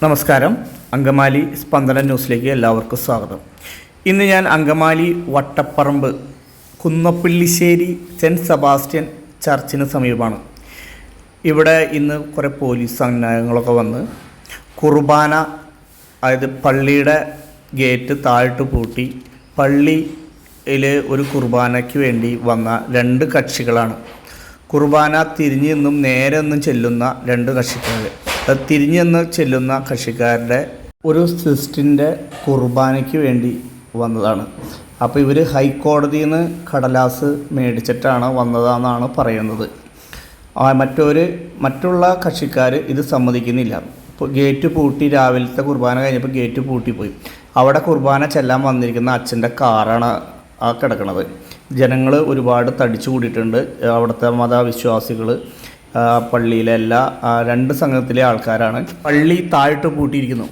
നമസ്കാരം. അങ്കമാലി സ്പന്ദന ന്യൂസിലേക്ക് എല്ലാവർക്കും സ്വാഗതം. ഇന്ന് ഞാൻ അങ്കമാലി വട്ടപ്പറമ്പ് കുന്നപ്പള്ളിശ്ശേരി സെൻറ്റ് സെബാസ്റ്റ്യൻ ചർച്ചിന് സമീപമാണ്. ഇവിടെ ഇന്ന് കുറേ പോലീസ് സന്നാഹങ്ങളൊക്കെ വന്ന് കുർബാന, അതായത് പള്ളിയുടെ ഗേറ്റ് താഴിട്ട് പൂട്ടി പള്ളിയിൽ ഒരു കുർബാനയ്ക്ക് വേണ്ടി വന്ന രണ്ട് കക്ഷികളാണ്. കുർബാന തിരിഞ്ഞു നിന്നും നേരെ ഒന്നും ചെല്ലുന്ന രണ്ട് കക്ഷിക്കാർ. തിരിഞ്ഞെന്ന് ചെല്ലുന്ന കക്ഷിക്കാരുടെ ഒരു സിസ്റ്റിൻ്റെ കുർബാനയ്ക്ക് വേണ്ടി വന്നതാണ്. അപ്പോൾ ഇവർ ഹൈക്കോടതിയിൽ നിന്ന് കടലാസ് മേടിച്ചിട്ടാണ് വന്നതെന്നാണ് പറയുന്നത്. മറ്റുള്ള കക്ഷിക്കാർ ഇത് സമ്മതിക്കുന്നില്ല. ഇപ്പോൾ ഗേറ്റ് പൂട്ടി, രാവിലത്തെ കുർബാന കഴിഞ്ഞപ്പോൾ ഗേറ്റ് പൂട്ടിപ്പോയി. അവിടെ കുർബാന ചെല്ലാൻ വന്നിരിക്കുന്ന അച്ഛൻ്റെ കാറാണ് ആ കിടക്കുന്നത്. ജനങ്ങൾ ഒരുപാട് തടിച്ചു കൂടിയിട്ടുണ്ട്. അവിടുത്തെ മതവിശ്വാസികൾ, പള്ളിയിലെ എല്ലാ രണ്ട് സംഘത്തിലെ ആൾക്കാരാണ്. പള്ളി താഴിട്ട് പൂട്ടിയിരിക്കുന്നു.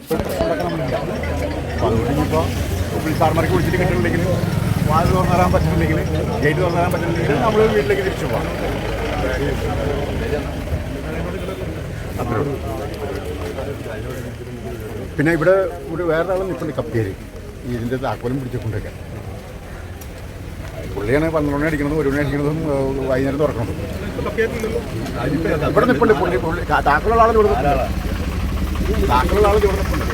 സാർമാർക്ക് വിളിച്ചിട്ട് കിട്ടുന്നുണ്ടെങ്കിൽ വാതിൽ തുറന്നിടാൻ പറ്റുന്നില്ലെങ്കിൽ, ഗേറ്റ് തുറന്നിടാൻ പറ്റുന്നില്ലെങ്കിൽ നമ്മൾ വീട്ടിലേക്ക് തിരിച്ചു പോകാം. പിന്നെ ഇവിടെ വേറൊരാളും നിൽപ്പുണ്ട്, കപ്പേര് ഇതിൻ്റെ താക്കോലും പിടിച്ചുകൊണ്ടൊക്കെ. പുള്ളിയാണ് 12 മണി അടിക്കുന്നതും 1 മണി അടിക്കുന്നതും വൈകുന്നേരം തുറക്കുന്നത്. ഇവിടെ നിൽപ്പുണ്ട് പുള്ളി. താക്കോലുള്ള ആൾ ഇവിടെ താക്കോലുള്ള ആൾ ഇവിടെ നിൽപ്പുണ്ട്.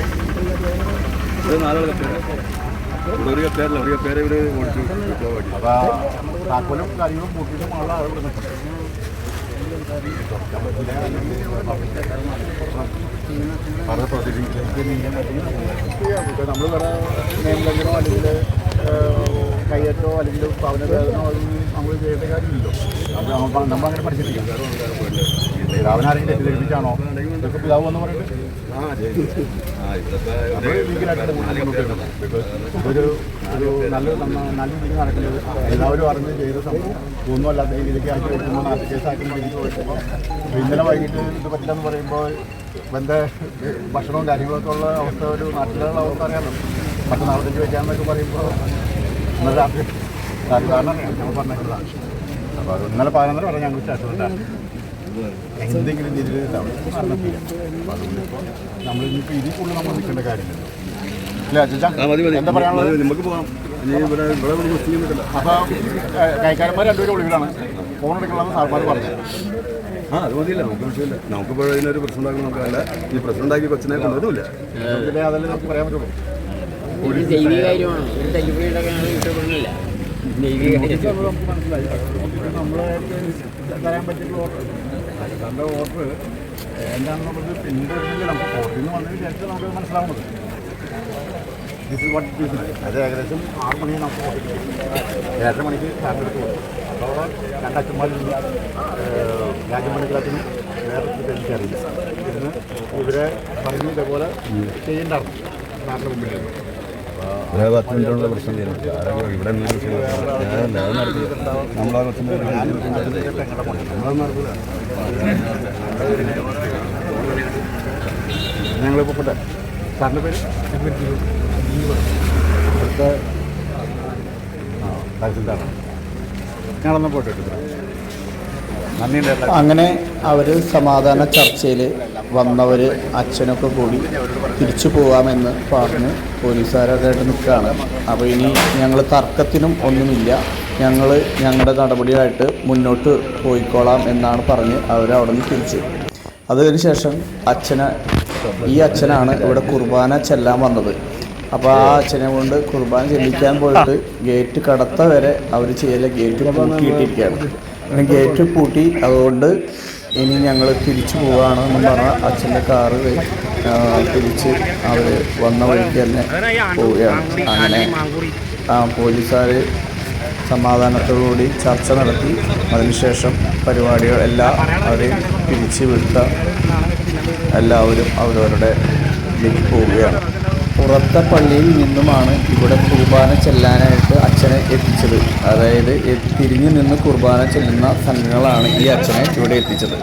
അപ്പോൾ താക്കോലും കാര്യങ്ങളും പൂട്ടിയിട്ടും ആളുടെ ആൾ ഇവിടെ നിൽപ്പുണ്ട്. നമ്മൾ വേറെ നിയമലംഘനമോ അല്ലെങ്കിൽ കയ്യേറ്റോ അല്ലെങ്കിൽ ഭവനവേദനോ നമ്മൾ ചെയ്യേണ്ട കാര്യമില്ലല്ലോ. അപ്പോൾ നമ്മളങ്ങനെ പഠിച്ചിട്ടില്ല. പിതാവിനാരെങ്കിലും തെറ്റിദ്ധരിപ്പിച്ചാണോ ഇതൊക്കെ പിതാവ് എന്ന് പറഞ്ഞിട്ട് ഇതൊരു നല്ല രീതിയിൽ നടക്കുന്നത് എല്ലാവരും അറിഞ്ഞ് ചെയ്ത സംഭവം ഒന്നും അല്ലാത്ത രീതിയിലേക്ക് ആക്കി വെക്കുമ്പോൾ, നാട്ടു കേസാക്കി രീതിക്ക് വെക്കുമ്പോൾ ഇന്നലെ വൈകിട്ട് ഇത് പറ്റില്ലെന്ന് പറയുമ്പോൾ എൻ്റെ ഭക്ഷണവും കാര്യങ്ങളൊക്കെ ഉള്ള അവസ്ഥ, ഒരു നാട്ടിലുള്ള അവസ്ഥ അറിയാമല്ലോ. മറ്റന്നാളത്തേക്ക് വെക്കാമെന്നൊക്കെ പറയുമ്പോൾ ഇന്നലെ രാത്രി കാരണം ഞങ്ങൾ പറഞ്ഞേക്കുന്നതാണ്. അപ്പോൾ അത് ഇന്നലെ 11 വരെ ഞങ്ങൾ സ്റ്റാർട്ട് എന്തെങ്കിലും രീതിയിൽ നടന്നിട്ടില്ല. അപ്പോൾ അതുകൊണ്ടിപ്പോൾ നമ്മളിപ്പോൾ ഇതിൽ കൂടുതൽ നമ്മൾ നിൽക്കേണ്ട കാര്യമില്ല. എന്താ പറയാനുള്ളത്? നമുക്ക് പോകാം. അപ്പോൾ കൈക്കാരന്മാർ 2 പേരും ഒളിവിലാണ്. ഫോൺ എടുക്കണമെന്ന് സാർമാർ പറഞ്ഞത്. അത് മതിയില്ല, നമുക്ക് വിഷയമില്ല. നമുക്കിപ്പോൾ ഇതിനൊരു പ്രശ്നം ഉണ്ടാക്കുന്ന നമുക്കല്ല. ഈ പ്രശ്നം ഉണ്ടാക്കി കൊച്ചിനെ കൊണ്ടുവരില്ല. അതല്ലേ നമുക്ക് പറയാൻ പറ്റുള്ളൂ. നമ്മളെ തരാൻ പറ്റിയിട്ടുള്ള ഓർഡർ, സർക്കാരിൻ്റെ ഓർഡർ എന്താണെന്നുള്ളത് പിന്തുടരുന്നില്ല. നമുക്ക് കോടതിയിൽ നിന്ന് വന്നതിന് ശേഷം നമുക്ക് മനസ്സിലാവുന്നത് അത് ഏകദേശം 6 മണിയാണ് നമുക്ക് കോടതിക്ക് 7:30 മണിക്ക് സാറിനെടുത്ത് പോകും. അപ്പോൾ അവിടെ 2 അച്ഛന്മാരുണ്ട്. രാജ്യമണിക്കളത്തിനും വേറെ എനിക്കറിയില്ല. ഇന്ന് ഇവരെ പറഞ്ഞ് ഇതേപോലെ ചെയ്യേണ്ടായിരുന്നു സാറിൻ്റെ മുമ്പിൽ. പ്രശ്നം ഇവിടെ നമ്മളാ കൊച്ചിൻ്റെ ഞങ്ങളിപ്പോൾ പോട്ടെ. സാറിൻ്റെ പേര് ഇവിടുത്തെ തഹസിൽദാറാണ്. ഞങ്ങളൊന്ന് പോയിട്ട് നന്ദിയുണ്ട്. അങ്ങനെ അവർ സമാധാന ചർച്ചയിൽ വന്നവർ അച്ഛനൊക്കെ കൂടി തിരിച്ചു പോകാമെന്ന് പറഞ്ഞ് പോലീസുകാരൊക്കെ ആയിട്ട് നിൽക്കുകയാണ്. അപ്പോൾ ഇനി ഞങ്ങൾ തർക്കത്തിനും ഒന്നുമില്ല, ഞങ്ങൾ ഞങ്ങളുടെ നടപടിയായിട്ട് മുന്നോട്ട് പോയിക്കോളാം എന്നാണ് പറഞ്ഞ് അവരവിടെ നിന്ന് തിരിച്ചു. അതിനുശേഷം ഈ അച്ഛനാണ് ഇവിടെ കുർബാന ചെല്ലാൻ വന്നത്. അപ്പോൾ ആ അച്ഛനെ കൊണ്ട് കുർബാന ചെല്ലിക്കാൻ പോയിട്ട് ഗേറ്റ് കടത്ത വരെ അവർ ചെയ്യല. ഗേറ്റ് പൂട്ടിയിട്ടിരിക്കുകയാണ്. അങ്ങനെ ഗേറ്റ് പൂട്ടി. അതുകൊണ്ട് ഇനി ഞങ്ങൾ തിരിച്ചു പോവുകയാണെന്ന് പറഞ്ഞ അച്ഛൻ്റെ കാറ് തിരിച്ച് അവർ വന്ന വഴിക്ക് തന്നെ പോവുകയാണ്. അങ്ങനെ പോലീസുകാർ സമാധാനത്തോടുകൂടി ചർച്ച നടത്തി. അതിനുശേഷം പരിപാടികൾ എല്ലാം അവരെ തിരിച്ച് വിട്ട എല്ലാവരും അവരവരുടെ ഇതിലേക്ക് പോവുകയാണ്. പുറത്തെ പള്ളിയിൽ നിന്നുമാണ് ഇവിടെ കുർബാന ചെല്ലാനായിട്ട് അച്ഛനെ എത്തിച്ചത്. അതായത് തിരിഞ്ഞു നിന്ന് കുർബാന ചെല്ലുന്ന സംഘങ്ങളാണ് ഈ അച്ഛനെ ഇവിടെ എത്തിച്ചത്.